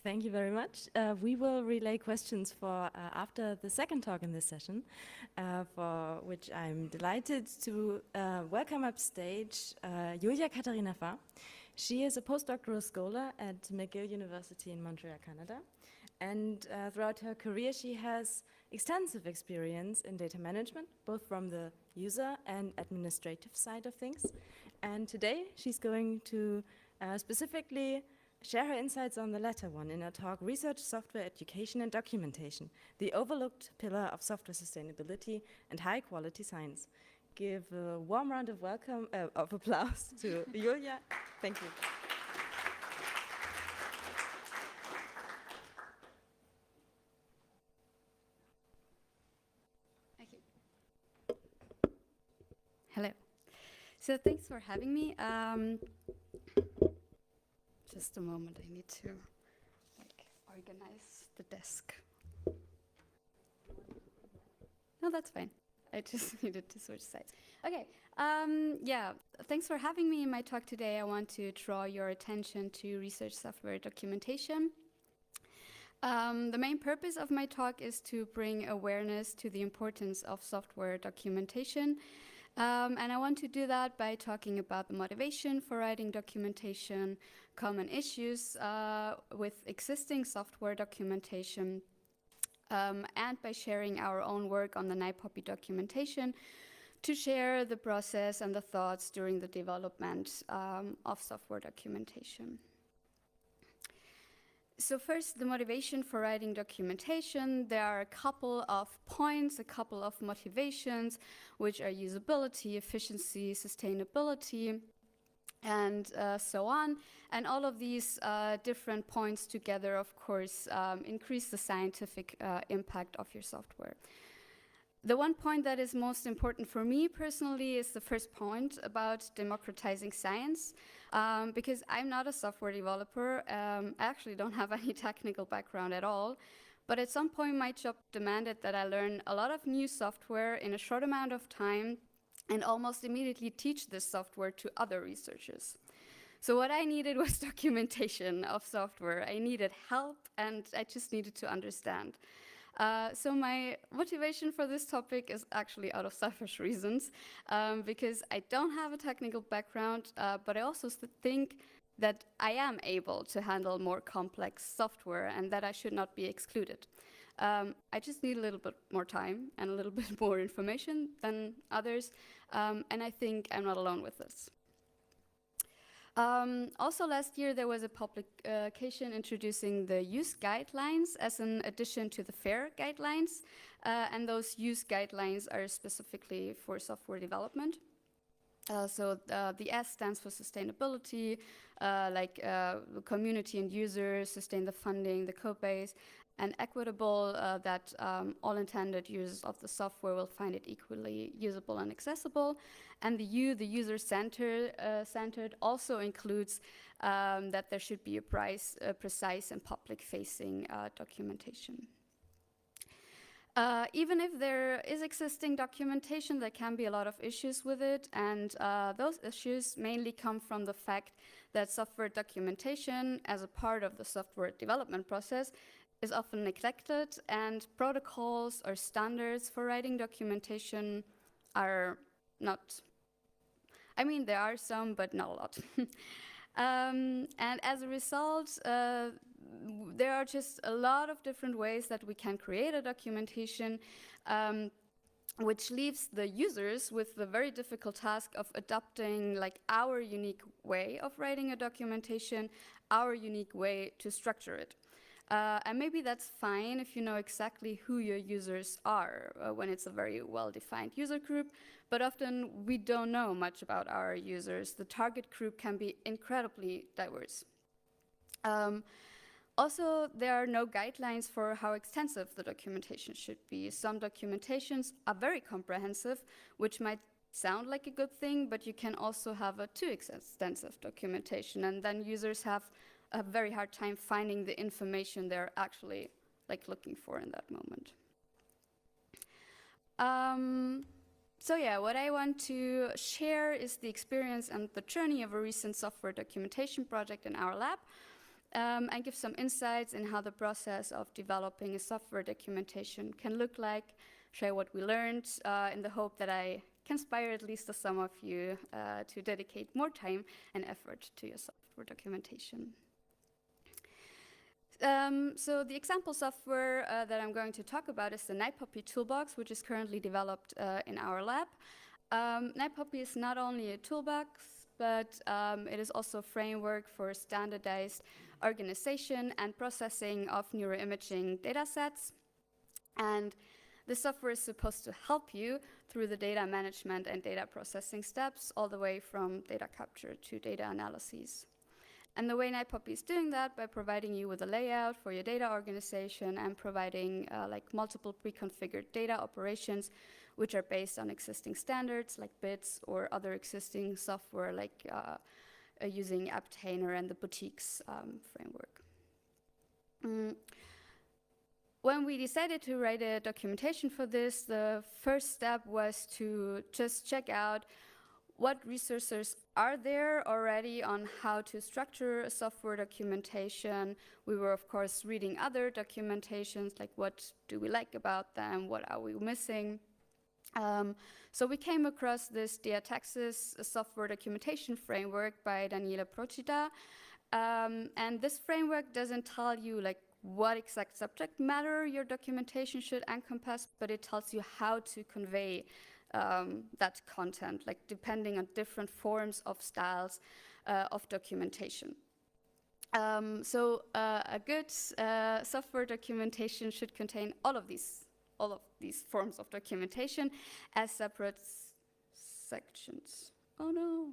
Thank you very much. We will relay questions for after the second talk in this session, for which I'm delighted to welcome upstage Julia Katharina Pfarr. She is a postdoctoral scholar at McGill University in Montreal, Canada. And throughout her career, she has extensive experience in data management, both from the user and administrative side of things. And today, she's going to specifically share her insights on the latter one in her talk, Research, Software, Education and Documentation, the overlooked pillar of software sustainability and high-quality science. Give a warm round of welcome, of applause to Julia. Thank you. Hello. So thanks for having me. Just a moment, I need to organize the desk. No, that's fine. I just needed to switch sides. Okay, yeah, thanks for having me in my talk today. I want to draw your attention to research software documentation. The main purpose of my talk is to bring awareness to the importance of software documentation. And I want to do that by talking about the motivation for writing documentation, common issues with existing software documentation, and by sharing our own work on the NIPOPI documentation to share the process and the thoughts during the development of software documentation. So first, the motivation for writing documentation. There are a couple of points, a couple of motivations, which are usability, efficiency, sustainability, and so on. And all of these different points together, of course, increase the scientific impact of your software. The one point that is most important for me personally is the first point about democratizing science, because I'm not a software developer. I actually don't have any technical background at all, but at some point my job demanded that I learn a lot of new software in a short amount of time and almost immediately teach this software to other researchers. So what I needed was documentation of software. I needed help and I just needed to understand. So my motivation for this topic is actually out of selfish reasons, because I don't have a technical background, but I also think that I am able to handle more complex software and that I should not be excluded. I just need a little bit more time and a little bit more information than others, and I think I'm not alone with this. Also last year there was a publication introducing the use guidelines as an addition to the FAIR guidelines, and those use guidelines are specifically for software development. So the S stands for sustainability, like community and users, sustain the funding, the code base, and equitable, that all intended users of the software will find it equally usable and accessible. And the U, the user-centered, also includes that there should be a precise and public-facing documentation. Even if there is existing documentation, there can be a lot of issues with it, and those issues mainly come from the fact that software documentation as a part of the software development process is often neglected, and protocols or standards for writing documentation are not, I mean, there are some, but not a lot. And as a result, there are just a lot of different ways that we can create a documentation, which leaves the users with the very difficult task of adopting like our unique way of writing a documentation, our unique way to structure it. And maybe that's fine if you know exactly who your users are when it's a very well-defined user group, but often we don't know much about our users. The target group can be incredibly diverse. Also, there are no guidelines for how extensive the documentation should be. Some documentations are very comprehensive, which might sound like a good thing, but you can also have a too extensive documentation, and then users have a very hard time finding the information they're actually like looking for in that moment. So yeah, what I want to share is the experience and the journey of a recent software documentation project in our lab. and give some insights in how the process of developing a software documentation can look like, share what we learned in the hope that I can inspire at least some of you to dedicate more time and effort to your software documentation. So the example software that I'm going to talk about is the NiPoppy toolbox, which is currently developed in our lab. NiPoppy is not only a toolbox, but it is also a framework for standardized organization and processing of neuroimaging datasets. And the software is supposed to help you through the data management and data processing steps, all the way from data capture to data analyses. And the way NiPoppy is doing that by providing you with a layout for your data organization and providing like multiple pre-configured data operations, which are based on existing standards like BITS or other existing software like using Aptainer and the Boutiques framework. When we decided to write a documentation for this, the first step was to just check out what resources are there already on how to structure a software documentation. We were, of course, reading other documentations, like what do we like about them, what are we missing. So we came across this DataLad software documentation framework by Daniele Procida. And this framework doesn't tell you like what exact subject matter your documentation should encompass, but it tells you how to convey that content, like depending on different forms of styles of documentation. So a good software documentation should contain all of these forms of documentation as separate sections. Oh no.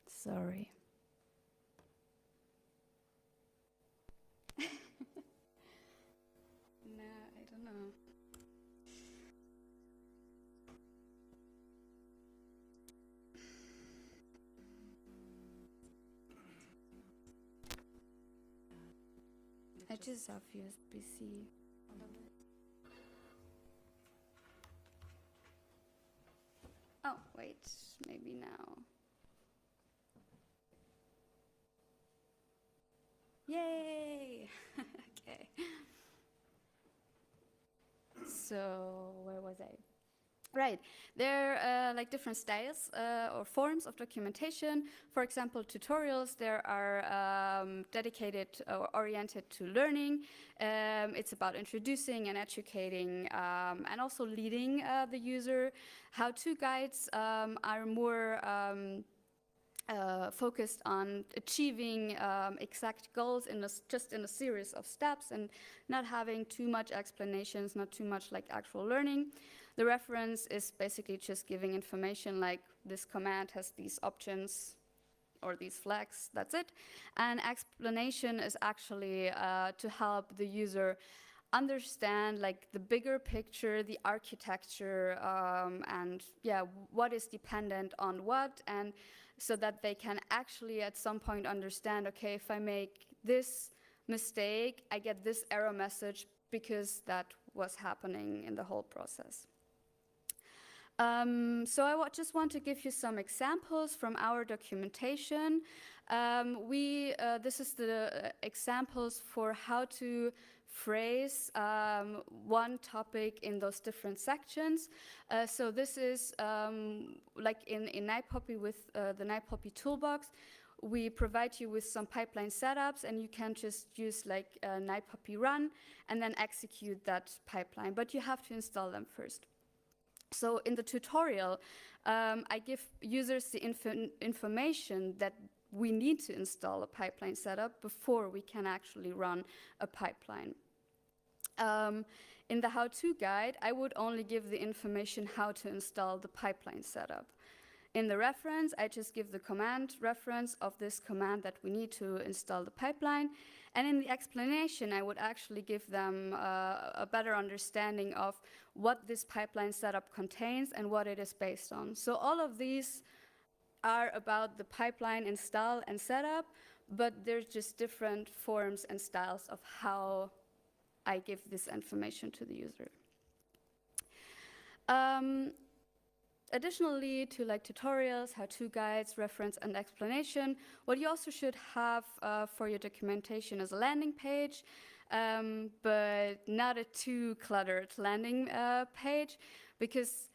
Sorry. No, I don't know. I just have USB-C. Oh, wait, maybe now. Yay! Okay. So where was I? Right, there are like different styles or forms of documentation. For example, tutorials, there are dedicated or oriented to learning. It's about introducing and educating and also leading the user. How-to guides are more focused on achieving exact goals just in a series of steps and not having too much explanations, not too much like actual learning. The reference is basically just giving information like this command has these options or these flags, that's it. And explanation is actually to help the user understand like the bigger picture, the architecture, and yeah, what is dependent on what, and so that they can actually at some point understand, okay, if I make this mistake, I get this error message because that was happening in the whole process. So I just want to give you some examples from our documentation. This is the examples for how to phrase one topic in those different sections. So this is like in NiPoppy with the NiPoppy toolbox. We provide you with some pipeline setups, and you can just use like NiPoppy run and then execute that pipeline, but you have to install them first. So in the tutorial, I give users the information that we need to install a pipeline setup before we can actually run a pipeline. In the how-to guide, I would only give the information how to install the pipeline setup. In the reference, I just give the command reference of this command that we need to install the pipeline. And in the explanation, I would actually give them a better understanding of what this pipeline setup contains and what it is based on. So all of these are about the pipeline install and setup, but there's just different forms and styles of how I give this information to the user. Additionally to like tutorials, how-to guides, reference, and explanation, what you also should have for your documentation is a landing page, but not a too cluttered landing page, because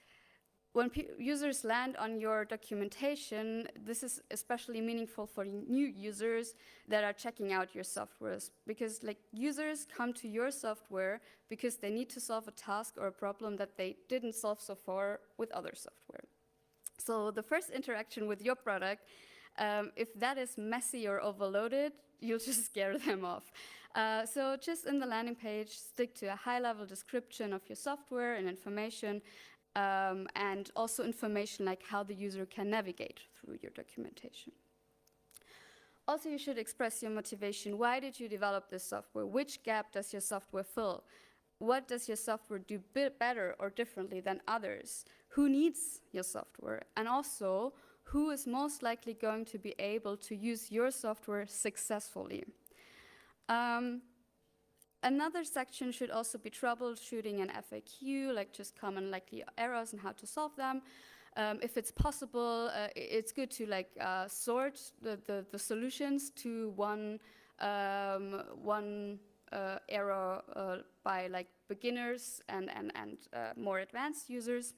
when users land on your documentation, this is especially meaningful for new users that are checking out your softwares, because like users come to your software because they need to solve a task or a problem that they didn't solve so far with other software. So the first interaction with your product, if that is messy or overloaded, you'll just scare them off. So just in the landing page, stick to a high-level description of your software and information, and also information like how the user can navigate through your documentation. Also, you should express your motivation. Why did you develop this software? Which gap does your software fill? What does your software do better or differently than others? Who needs your software? And also, who is most likely going to be able to use your software successfully? Another section should also be troubleshooting and FAQ, like just common likely errors and how to solve them. If it's possible, it's good to like sort the solutions to one error by like beginners and more advanced users.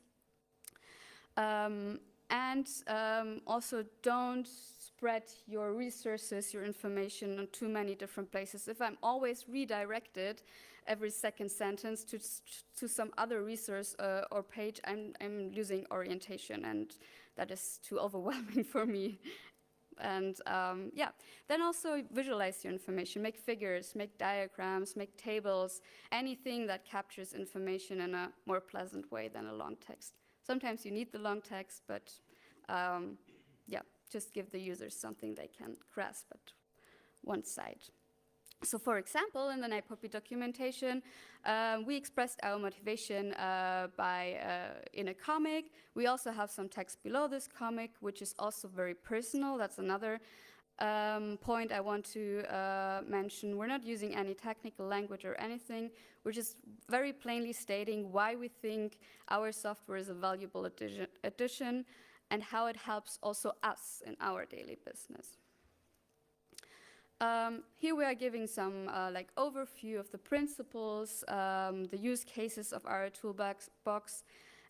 Also don't spread your resources, your information on too many different places. If I'm always redirected every second sentence to some other resource or page, I'm losing orientation, and that is too overwhelming for me. And yeah, then also visualize your information, make figures, make diagrams, make tables, anything that captures information in a more pleasant way than a long text. Sometimes you need the long text, but yeah, just give the users something they can grasp at one side. So for example, in the NIPOPI documentation, we expressed our motivation in a comic. We also have some text below this comic, which is also very personal. That's another point I want to mention. We're not using any technical language or anything. We're just very plainly stating why we think our software is a valuable addition and how it helps also us in our daily business. Here we are giving some like overview of the principles, the use cases of our toolbox,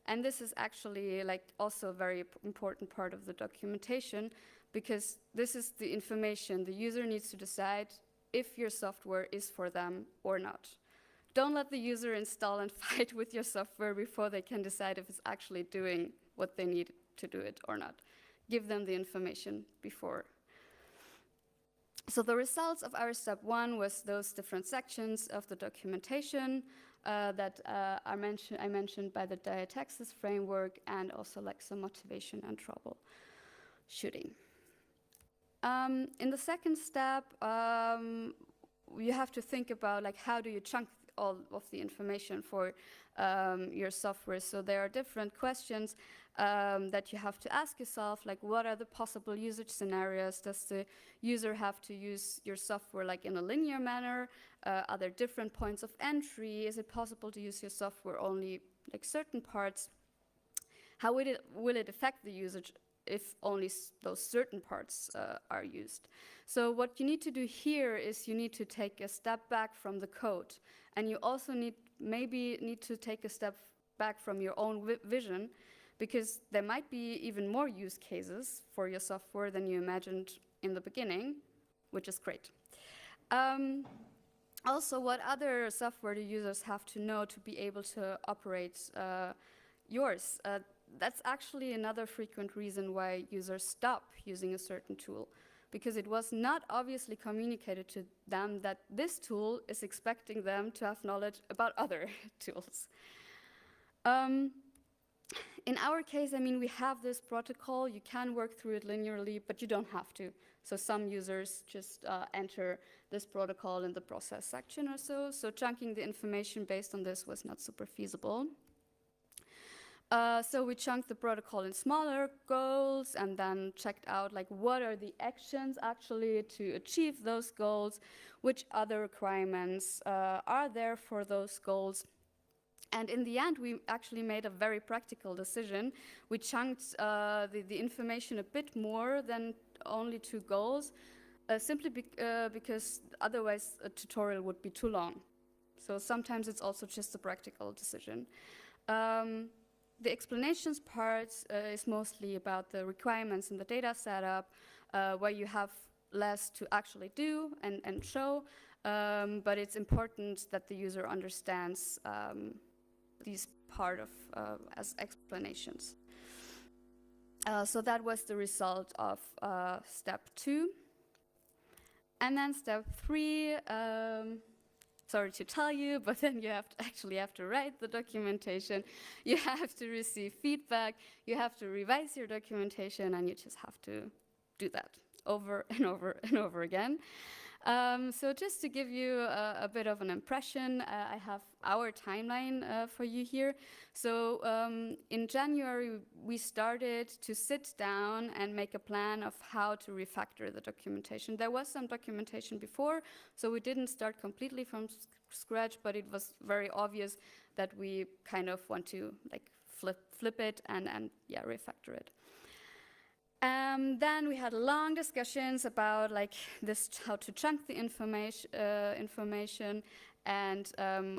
and this is actually like also a very important part of the documentation, because this is the information the user needs to decide if your software is for them or not. Don't let the user install and fight with your software before they can decide if it's actually doing what they need to do it or not. Give them the information before. So the results of our step 1 was those different sections of the documentation that I mentioned by the diataxis framework, and also like some motivation and troubleshooting. In the second step, you have to think about like how do you chunk all of the information for your software. So there are different questions that you have to ask yourself, like what are the possible usage scenarios? Does the user have to use your software like in a linear manner? Are there different points of entry? Is it possible to use your software only like certain parts? How will it affect the usage if only those certain parts are used? So what you need to do here is you need to take a step back from the code, and you also maybe need to take a step back from your own vision, because there might be even more use cases for your software than you imagined in the beginning, which is great. Also, what other software do users have to know to be able to operate yours? That's actually another frequent reason why users stop using a certain tool, because it was not obviously communicated to them that this tool is expecting them to have knowledge about other tools. In our case, I mean, we have this protocol. You can work through it linearly, but you don't have to. So some users just enter this protocol in the process section or so. So chunking the information based on this was not super feasible. So we chunked the protocol in smaller goals and then checked out like what are the actions actually to achieve those goals, which other requirements are there for those goals. And in the end, we actually made a very practical decision. We chunked the information a bit more than only 2 goals, simply because otherwise a tutorial would be too long. So sometimes it's also just a practical decision. The explanations part is mostly about the requirements in the data setup, where you have less to actually do and show, but it's important that the user understands these part of as explanations. So that was the result of step 2. And then step 3, sorry to tell you, but then you actually have to write the documentation, you have to receive feedback, you have to revise your documentation, and you just have to do that over and over and over again. So just to give you a bit of an impression, I have our timeline for you here. So in January, we started to sit down and make a plan of how to refactor the documentation. There was some documentation before, so we didn't start completely from scratch, but it was very obvious that we kind of want to like flip it and yeah, refactor it. Then we had long discussions about like this, how to chunk the information, and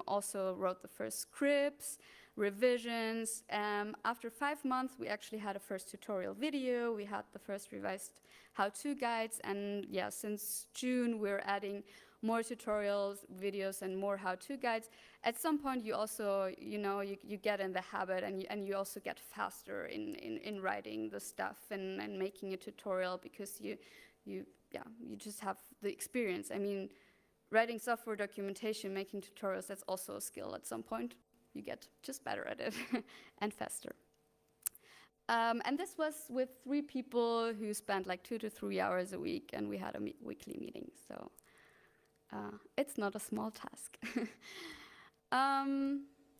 also wrote the first scripts, revisions. After 5 months, we actually had a first tutorial video. We had the first revised how-to guides, and yeah, since June we're adding more tutorials, videos, and more how-to guides. At some point, you also, you get in the habit, and you also get faster in writing the stuff and making a tutorial, because you just have the experience. I mean, writing software documentation, making tutorials, that's also a skill. At some point, you get just better at it and faster. And this was with 3 people who spent like 2 to 3 hours a week, and we had a weekly meeting. So. It's not a small task.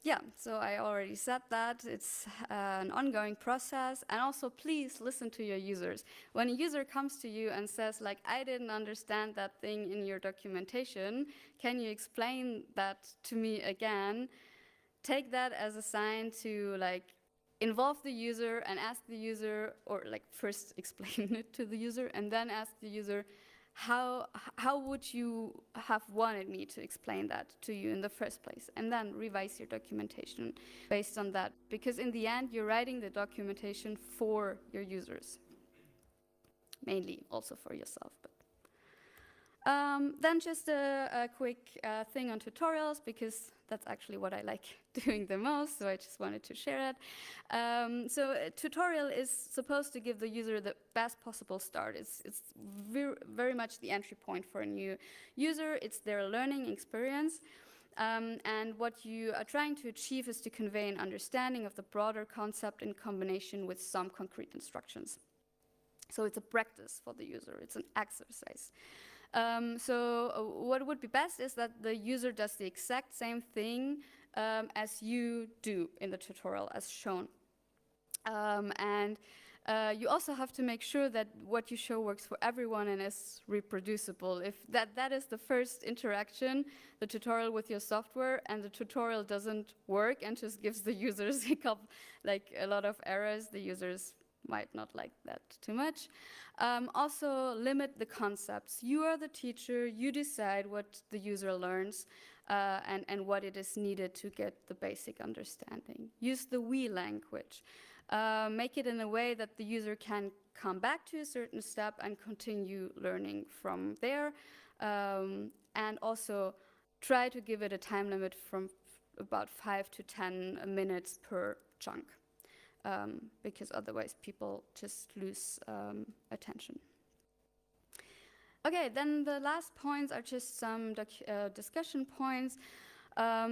Yeah, so I already said that. It's an ongoing process. And also, please listen to your users. When a user comes to you and says, like, I didn't understand that thing in your documentation, can you explain that to me again? Take that as a sign to, like, involve the user and ask the user, or, like, first explain it to the user and then ask the user, how would you have wanted me to explain that to you in the first place? And then revise your documentation based on that. Because in the end, you're writing the documentation for your users. Mainly also for yourself. But then just a quick thing on tutorials, because that's actually what I like doing the most, so I just wanted to share it. So a tutorial is supposed to give the user the best possible start. It's very much the entry point for a new user. It's their learning experience. And what you are trying to achieve is to convey an understanding of the broader concept in combination with some concrete instructions. So it's a practice for the user. It's an exercise. So what would be best is that the user does the exact same thing as you do in the tutorial as shown. And you also have to make sure that what you show works for everyone and is reproducible. If that is the first interaction, the tutorial with your software, and the tutorial doesn't work and just gives the users a lot of errors, the users might not like that too much. Also, limit the concepts. You are the teacher, you decide what the user learns and what it is needed to get the basic understanding. Use the we language. Make it in a way that the user can come back to a certain step and continue learning from there. And also try to give it a time limit from about 5 to 10 minutes per chunk. Because otherwise people just lose attention. Okay, then the last points are just some discussion points,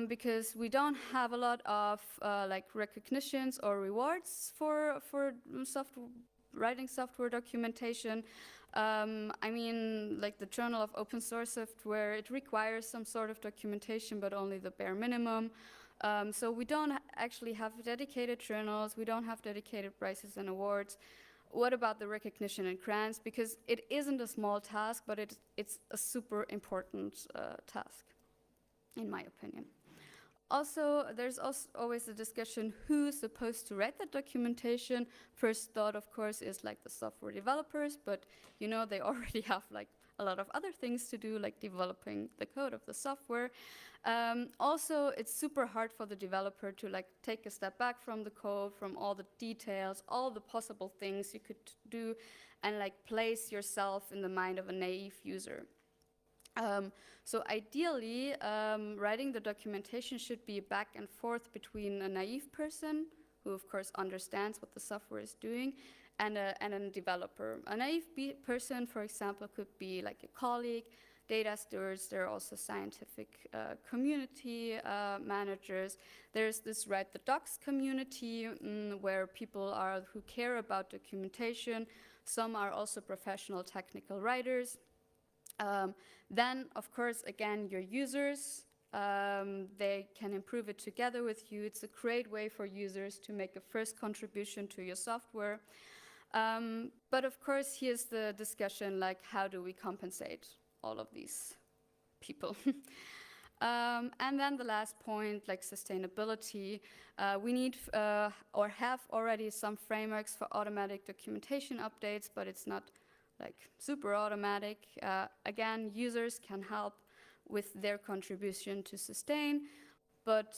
because we don't have a lot of recognitions or rewards for writing software documentation. I mean, like the Journal of Open Source Software, it requires some sort of documentation, but only the bare minimum. So we don't actually have dedicated journals, we don't have dedicated prizes and awards. What about the recognition and grants? Because it isn't a small task, but it's a super important task, in my opinion. Also, there's always a discussion who's supposed to write the documentation. First thought, of course, is like the software developers, but you know, they already have like a lot of other things to do, like developing the code of the software. Also, it's super hard for the developer to like take a step back from the code, from all the details, all the possible things you could do, and like place yourself in the mind of a naive user. So ideally, writing the documentation should be back and forth between a naive person, who of course understands what the software is doing, and a developer. A naive person, for example, could be like a colleague, data stewards. There are also scientific community managers. There's this Write the Docs community where people are who care about documentation. Some are also professional technical writers. Then, of course, again, your users, they can improve it together with you. It's a great way for users to make a first contribution to your software. But of course, here's the discussion, like, how do we compensate all of these people? And then the last point, like sustainability. We need or have already some frameworks for automatic documentation updates, but it's not like super automatic. Again, users can help with their contribution to sustain, but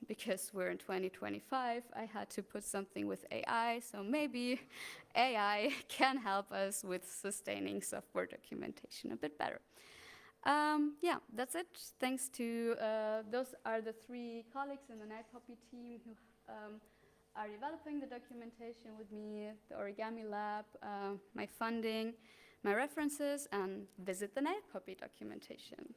because we're in 2025, I had to put something with AI, so maybe AI can help us with sustaining software documentation a bit better. Yeah, that's it. Thanks to, those are the 3 colleagues in the NilePuppy team who are developing the documentation with me, the Origami Lab, my funding, my references, and visit the NilePuppy documentation.